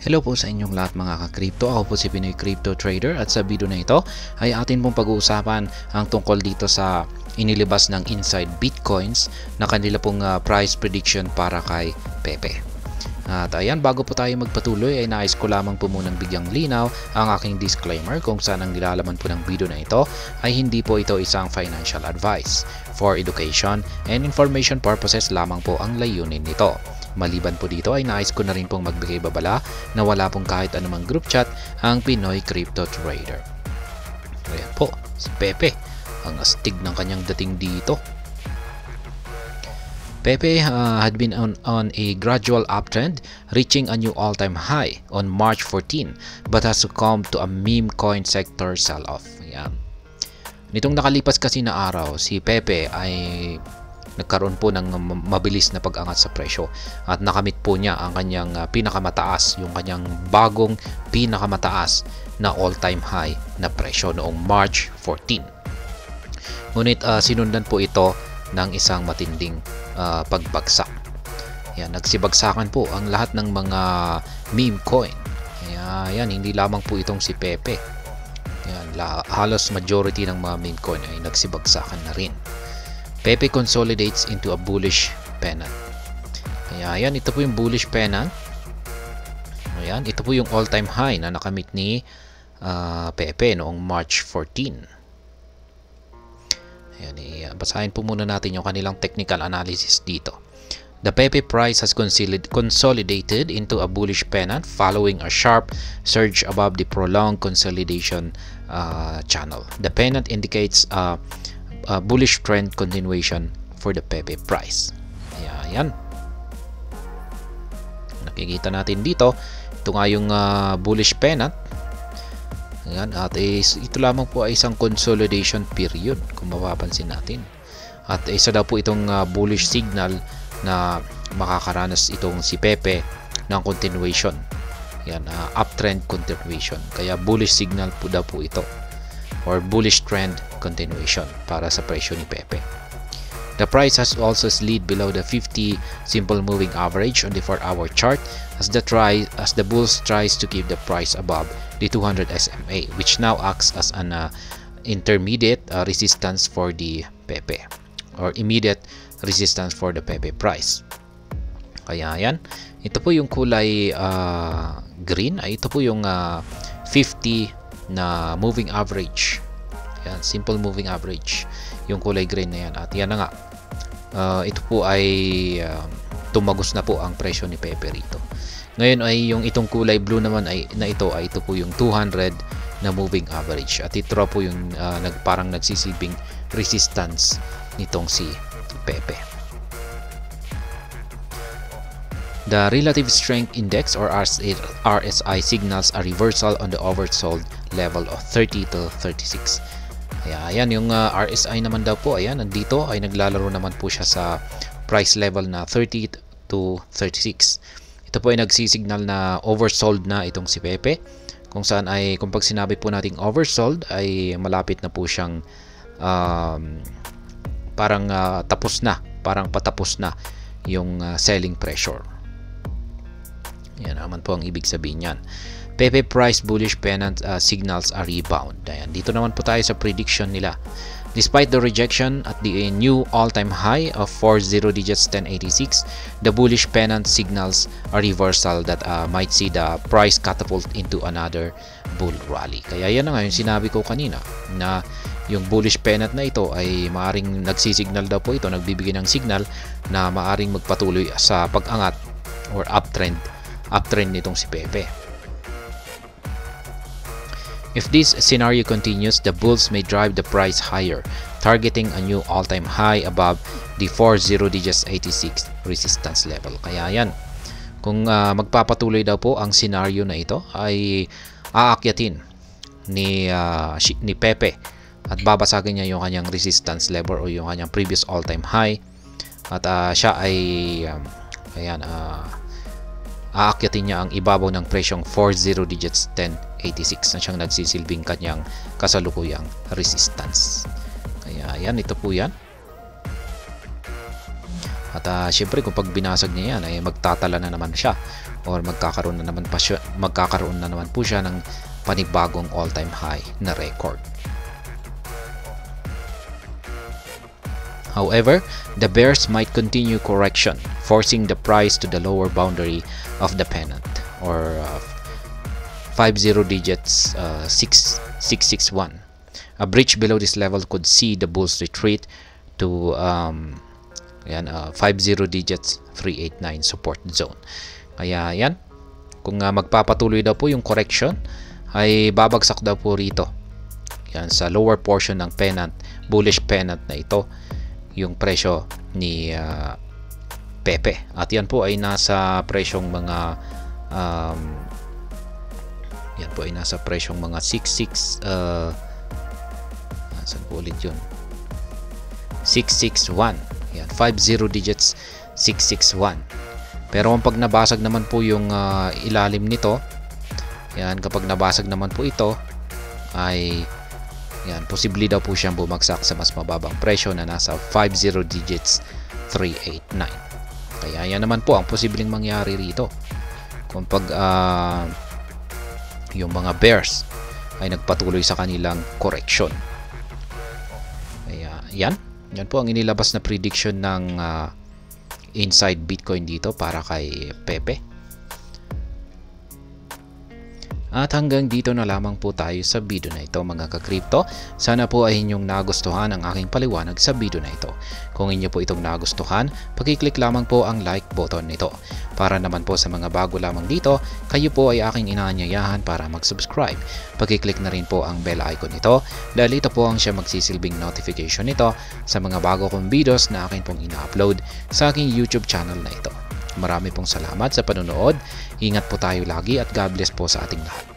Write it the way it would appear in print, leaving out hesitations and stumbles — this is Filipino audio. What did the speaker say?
Hello po sa inyong lahat mga ka-crypto. Ako po si Pinoy Crypto Trader at sa video na ito ay atin pong pag-uusapan ang tungkol dito sa inilabas ng Inside Bitcoins na kanila pong price prediction para kay Pepe. At ayan, bago po tayo magpatuloy ay nais ko lamang po munang bigyang linaw ang aking disclaimer kung saan ang nilalaman po ng video na ito ay hindi po ito isang financial advice. For education and information purposes lamang po ang layunin nito. Maliban po dito ay nais ko na rin pong magbigay babala na wala pong kahit anumang group chat ang Pinoy Crypto Trader. Ayan po, si Pepe. Ang astig ng kanyang dating dito. Pepe had been on a gradual uptrend, reaching a new all-time high on March 14, but has succumbed to a meme coin sector sell-off. Ayan. Nitong nakalipas kasi na araw, si Pepe ay nagkaroon po ng mabilis na pag-angat sa presyo at nakamit po niya ang kanyang pinakamataas, yung kanyang bagong pinakamataas na all-time high na presyo noong March 14. Ngunit sinundan po ito ng isang matinding pagbagsak. Yan, nagsibagsakan po ang lahat ng mga meme coin. Yan, hindi lamang po itong si Pepe. Yan, halos majority ng mga meme coin ay nagsibagsakan na rin. Pepe consolidates into a bullish pennant. Ayan, ito po yung bullish pennant. Ayan, ito po yung all-time high na nakamit ni Pepe noong March 14. Ayan, basahin po muna natin yung kanilang technical analysis dito. The Pepe price has consolidated into a bullish pennant following a sharp surge above the prolonged consolidation channel. The pennant indicates a bullish trend continuation for the Pepe price. Ayan. Nakikita natin dito. Ito nga yung bullish pennant. Ayan. At ito lamang po ay isang consolidation period kung mapapansin natin. At isa daw po itong bullish signal na makakaranas itong si Pepe ng continuation. Ayan, uptrend continuation. Kaya bullish signal po daw po ito, or bullish trend continuation para sa presyo ni Pepe. The price has also slid below the 50 simple moving average on the 4-hour chart as the bulls tries to keep the price above the 200 SMA, which now acts as an intermediate resistance for the Pepe, or immediate resistance for the Pepe price. Kaya yan, ito po yung kulay green, ito po yung 50 na moving average. Yan, simple moving average, yung kulay green na yan. At yan na nga, ito po ay tumagos na po ang presyo ni Pepe rito. Ngayon ay yung itong kulay blue naman ito po yung 200 na moving average. At ito po yung parang nagsisilbing resistance nitong si Pepe. The Relative Strength Index or RSI signals a reversal on the oversold level of 30 to 36. Ayan, yung RSI naman daw po, ayan, nandito ay naglalaro naman po siya sa price level na 30 to 36. Ito po ay nagsisignal na oversold na itong si Pepe. Kung saan ay, kung pag sinabi po nating oversold, ay malapit na po siyang parang tapos na, parang patapos na yung selling pressure. Yan naman po ang ibig sabihin yan. Pepe price bullish pennant signals a rebound. Ayan, dito naman po tayo sa prediction nila. Despite the rejection at the new all-time high of 40 digits 1086, the bullish pennant signals a reversal that might see the price catapult into another bull rally. Kaya yan na nga yung sinabi ko kanina, na yung bullish pennant na ito ay maaring nagsisignal daw po ito, nagbibigay ng signal na maaring magpatuloy sa pag-angat or uptrend nitong si Pepe. If this scenario continues, the bulls may drive the price higher, targeting a new all-time high above the 40 digits 86 resistance level. Kaya yan, kung magpapatuloy daw po ang scenario na ito, ay aakyatin ni Pepe at babasagin niya yung kanyang resistance level o yung kanyang previous all-time high, at siya ay aakyatin niya ang ibabaw ng presyong 40 digits 1086 na siyang nagsisilbing kanyang kasalukuyang resistance. Kaya yan, ito po yan. At syempre kung pag binasag niya yan ay magtatala na naman siya or magkakaroon na naman po siya ng panibagong all-time high na record. However, the bears might continue correction, forcing the price to the lower boundary of the pennant, or 50 digits 6661. A breach below this level could see the bulls retreat to 50 digits 389 support zone. Kaya yan, kung magpapatuloy daw po yung correction, ay babagsak daw po rito. Yan, sa lower portion ng pennant, bullish pennant na ito, yung presyo ni Pepe. At yan po ay nasa presyong mga yan po ay nasa presyong mga 66 saan po ulit yun, 661. Yan, 50 digits 661. Pero kung pag nabasag naman po yung ilalim nito, yan, kapag nabasag naman po ito, ay yan, posible daw po siyang bumagsak sa mas mababang presyo na nasa 50 digits 389. Kaya yan naman po ang posibleng mangyari rito kung pag yung mga bears ay nagpatuloy sa kanilang correction. Kaya yan po ang inilabas na prediction ng Inside Bitcoin dito para kay Pepe. At hanggang dito na lamang po tayo sa video na ito, mga ka-crypto. Sana po ay inyong nagustuhan ang aking paliwanag sa video na ito. Kung inyo po itong nagustuhan, pag-click lamang po ang like button nito. Para naman po sa mga bago lamang dito, kayo po ay aking inaanyayahan para mag-subscribe. Pag-click na rin po ang bell icon nito dahil ito po ang siya magsisilbing notification nito sa mga bago kong videos na akin pong ina-upload sa aking YouTube channel na ito. Marami pong salamat sa panonood. Ingat po tayo lagi at God bless po sa ating lahat.